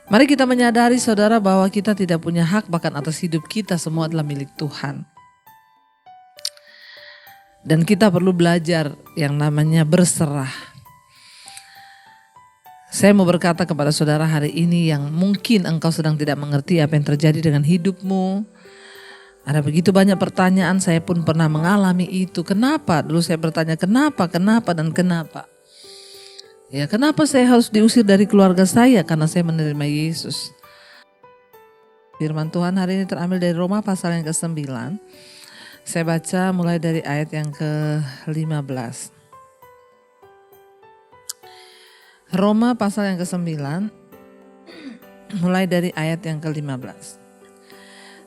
Mari kita menyadari saudara bahwa kita tidak punya hak bahkan atas hidup kita, semua adalah milik Tuhan. Dan kita perlu belajar yang namanya berserah. Saya mau berkata kepada saudara hari ini yang mungkin engkau sedang tidak mengerti apa yang terjadi dengan hidupmu. Ada begitu banyak pertanyaan, saya pun pernah mengalami itu. Kenapa? Dulu saya bertanya kenapa, dan kenapa. Ya, kenapa saya harus diusir dari keluarga saya? Karena saya menerima Yesus. Firman Tuhan hari ini terambil dari Roma pasal yang ke-9. Saya baca mulai dari ayat yang ke-15. Roma pasal yang ke-9 mulai dari ayat yang ke-15.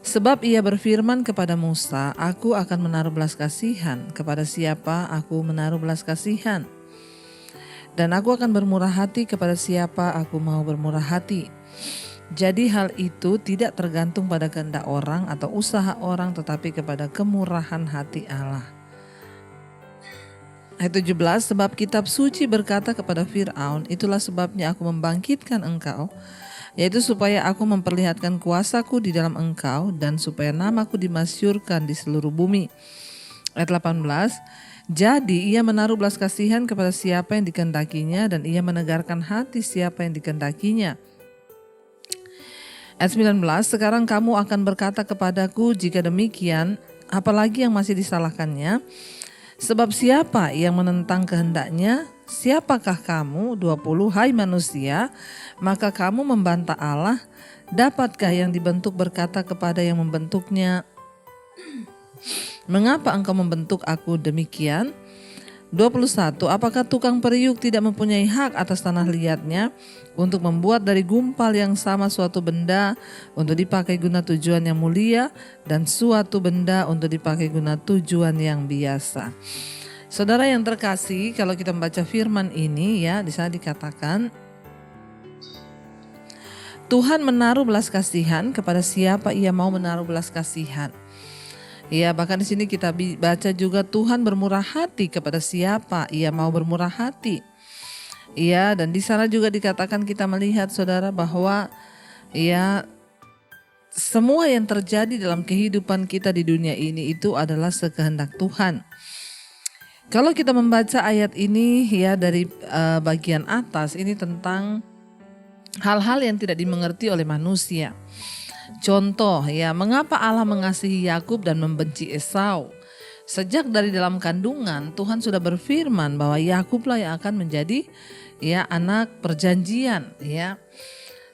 Sebab ia berfirman kepada Musa, aku akan menaruh belas kasihan kepada siapa aku menaruh belas kasihan. Dan aku akan bermurah hati kepada siapa aku mau bermurah hati. Jadi hal itu tidak tergantung pada kehendak orang atau usaha orang, tetapi kepada kemurahan hati Allah. Ayat 17, sebab kitab suci berkata kepada Fir'aun, itulah sebabnya aku membangkitkan engkau, yaitu supaya aku memperlihatkan kuasaku di dalam engkau dan supaya namaku dimasyurkan di seluruh bumi. Ayat 18, jadi ia menaruh belas kasihan kepada siapa yang dikehendakinya dan ia menegarkan hati siapa yang dikehendakinya. Ayat 19, sekarang kamu akan berkata kepadaku, jika demikian, apalagi yang masih disalahkannya? Sebab siapa yang menentang kehendaknya? Siapakah kamu? 20, hai manusia, maka kamu membantah Allah. Dapatkah yang dibentuk berkata kepada yang membentuknya, mengapa engkau membentuk aku demikian? 21, apakah tukang periuk tidak mempunyai hak atas tanah liatnya untuk membuat dari gumpal yang sama suatu benda untuk dipakai guna tujuan yang mulia dan suatu benda untuk dipakai guna tujuan yang biasa. Saudara yang terkasih, kalau kita membaca firman ini ya, di sana dikatakan Tuhan menaruh belas kasihan kepada siapa ia mau menaruh belas kasihan. Ya, bahkan di sini kita baca juga Tuhan bermurah hati kepada siapa ia mau bermurah hati. Ya, dan di sana juga dikatakan kita melihat saudara bahwa ya semua yang terjadi dalam kehidupan kita di dunia ini itu adalah sekehendak Tuhan. Kalau kita membaca ayat ini ya dari bagian atas ini tentang hal-hal yang tidak dimengerti oleh manusia. Contoh ya, mengapa Allah mengasihi Yakub dan membenci Esau? Sejak dari dalam kandungan Tuhan sudah berfirman bahwa Yakublah yang akan menjadi ya anak perjanjian ya.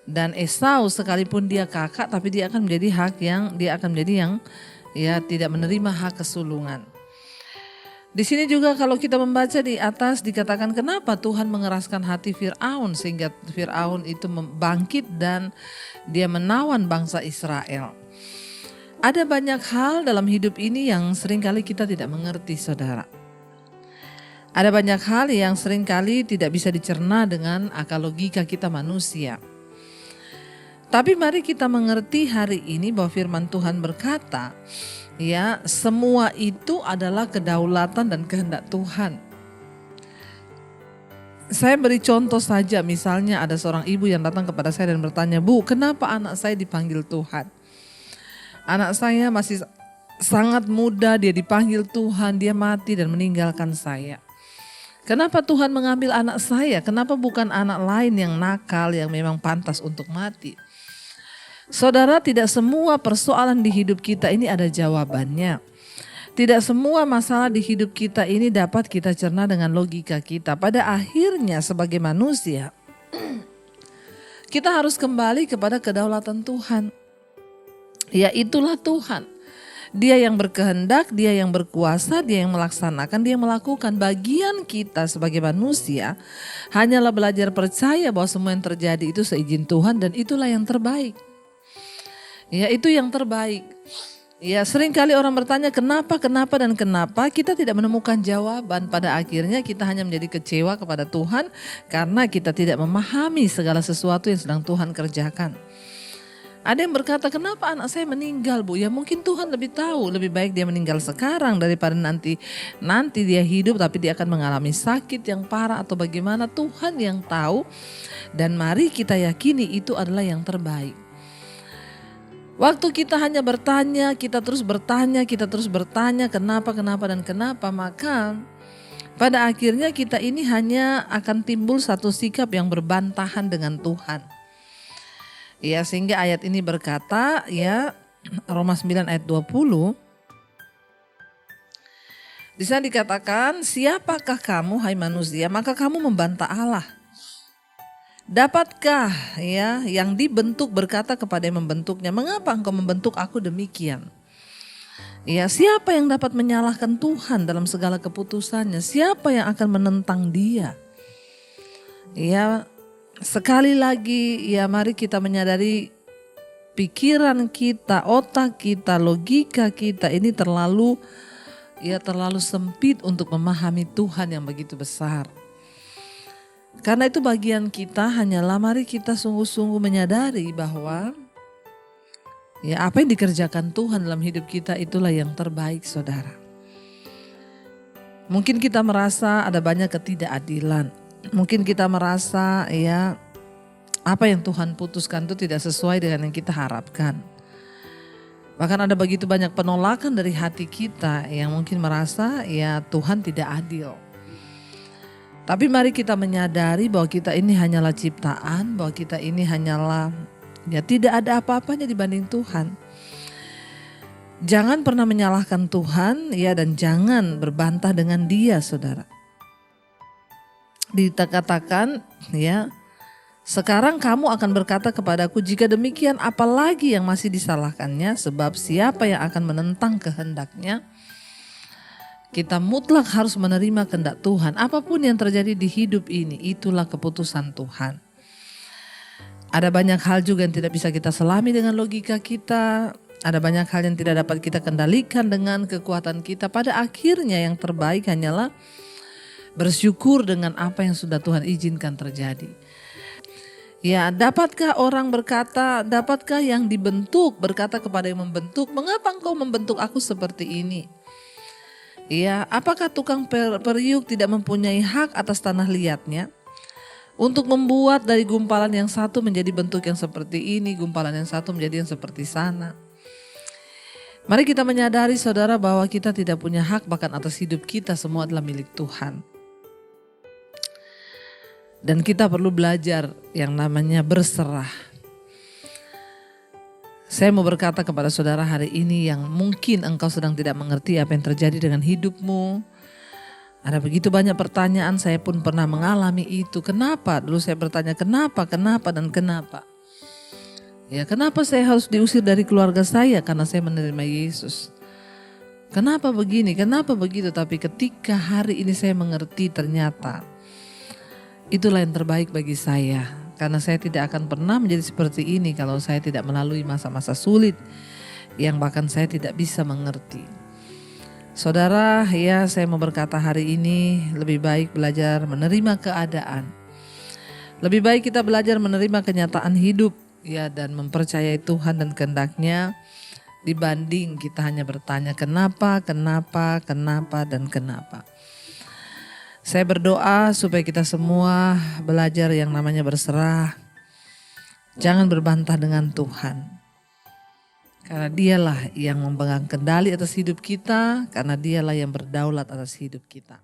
Dan Esau sekalipun dia kakak tapi dia akan menjadi yang ya tidak menerima hak kesulungan. Di sini juga kalau kita membaca di atas dikatakan kenapa Tuhan mengeraskan hati Fir'aun sehingga Fir'aun itu bangkit dan dia menawan bangsa Israel. Ada banyak hal dalam hidup ini yang seringkali kita tidak mengerti saudara. Ada banyak hal yang seringkali tidak bisa dicerna dengan akal logika kita manusia. Tapi mari kita mengerti hari ini bahwa firman Tuhan berkata, ya, semua itu adalah kedaulatan dan kehendak Tuhan. Saya beri contoh saja, misalnya ada seorang ibu yang datang kepada saya dan bertanya, Bu, kenapa anak saya dipanggil Tuhan? Anak saya masih sangat muda, dia dipanggil Tuhan, dia mati dan meninggalkan saya. Kenapa Tuhan mengambil anak saya? Kenapa bukan anak lain yang nakal, yang memang pantas untuk mati? Saudara, tidak semua persoalan di hidup kita ini ada jawabannya. Tidak semua masalah di hidup kita ini dapat kita cerna dengan logika kita. Pada akhirnya sebagai manusia, kita harus kembali kepada kedaulatan Tuhan. Ya, itulah Tuhan. Dia yang berkehendak, dia yang berkuasa, dia yang melaksanakan, dia yang melakukan. Bagian kita sebagai manusia hanyalah belajar percaya bahwa semua yang terjadi itu seizin Tuhan dan itulah yang terbaik. Ya, itu yang terbaik. Ya, seringkali orang bertanya kenapa, kita tidak menemukan jawaban. Pada akhirnya kita hanya menjadi kecewa kepada Tuhan karena kita tidak memahami segala sesuatu yang sedang Tuhan kerjakan. Ada yang berkata, kenapa anak saya meninggal, Bu? Ya mungkin Tuhan lebih tahu, lebih baik dia meninggal sekarang daripada nanti dia hidup tapi dia akan mengalami sakit yang parah atau bagaimana. Tuhan yang tahu, dan mari kita yakini itu adalah yang terbaik. Waktu kita hanya bertanya, kita terus bertanya kenapa, maka pada akhirnya kita ini hanya akan timbul satu sikap yang berbantahan dengan Tuhan. Ya, sehingga ayat ini berkata, ya, Roma 9 ayat 20. Di sana dikatakan, siapakah kamu hai manusia, maka kamu membantah Allah. Dapatkah ya yang dibentuk berkata kepada yang membentuknya, mengapa engkau membentuk aku demikian? Ya, siapa yang dapat menyalahkan Tuhan dalam segala keputusannya? Siapa yang akan menentang Dia? Ya, sekali lagi ya, mari kita menyadari pikiran kita, otak kita, logika kita ini terlalu sempit untuk memahami Tuhan yang begitu besar. Karena itu bagian kita hanyalah mari kita sungguh-sungguh menyadari bahwa ya apa yang dikerjakan Tuhan dalam hidup kita itulah yang terbaik, saudara. Mungkin kita merasa ada banyak ketidakadilan. Mungkin kita merasa ya apa yang Tuhan putuskan itu tidak sesuai dengan yang kita harapkan. Bahkan ada begitu banyak penolakan dari hati kita yang mungkin merasa ya Tuhan tidak adil. Tapi mari kita menyadari bahwa kita ini hanyalah ciptaan, bahwa kita ini hanyalah ya tidak ada apa-apanya dibanding Tuhan. Jangan pernah menyalahkan Tuhan ya, dan jangan berbantah dengan Dia, saudara. Dikatakan ya, sekarang kamu akan berkata kepadaku, jika demikian apalagi yang masih disalahkannya, sebab siapa yang akan menentang kehendaknya? Kita mutlak harus menerima kehendak Tuhan. Apapun yang terjadi di hidup ini, itulah keputusan Tuhan. Ada banyak hal juga yang tidak bisa kita selami dengan logika kita. Ada banyak hal yang tidak dapat kita kendalikan dengan kekuatan kita. Pada akhirnya yang terbaik hanyalah bersyukur dengan apa yang sudah Tuhan izinkan terjadi. Ya, dapatkah orang berkata, dapatkah yang dibentuk berkata kepada yang membentuk, mengapa engkau membentuk aku seperti ini? Ya, apakah tukang periuk tidak mempunyai hak atas tanah liatnya? Untuk membuat dari gumpalan yang satu menjadi bentuk yang seperti ini, gumpalan yang satu menjadi yang seperti sana. Mari kita menyadari, saudara, bahwa kita tidak punya hak bahkan atas hidup kita, semua adalah milik Tuhan. Dan kita perlu belajar yang namanya berserah. Saya mau berkata kepada saudara hari ini yang mungkin engkau sedang tidak mengerti apa yang terjadi dengan hidupmu. Ada begitu banyak pertanyaan, saya pun pernah mengalami itu. Kenapa? Dulu saya bertanya kenapa. Ya, kenapa saya harus diusir dari keluarga saya karena saya menerima Yesus? Kenapa begini, kenapa begitu? Tapi ketika hari ini saya mengerti ternyata itulah yang terbaik bagi saya. Karena saya tidak akan pernah menjadi seperti ini kalau saya tidak melalui masa-masa sulit yang bahkan saya tidak bisa mengerti. Saudara, ya saya mau berkata hari ini lebih baik belajar menerima keadaan. Lebih baik kita belajar menerima kenyataan hidup ya, dan mempercayai Tuhan dan kehendak-Nya dibanding kita hanya bertanya kenapa. Saya berdoa supaya kita semua belajar yang namanya berserah. Jangan berbantah dengan Tuhan. Karena Dialah yang memegang kendali atas hidup kita, karena Dialah yang berdaulat atas hidup kita.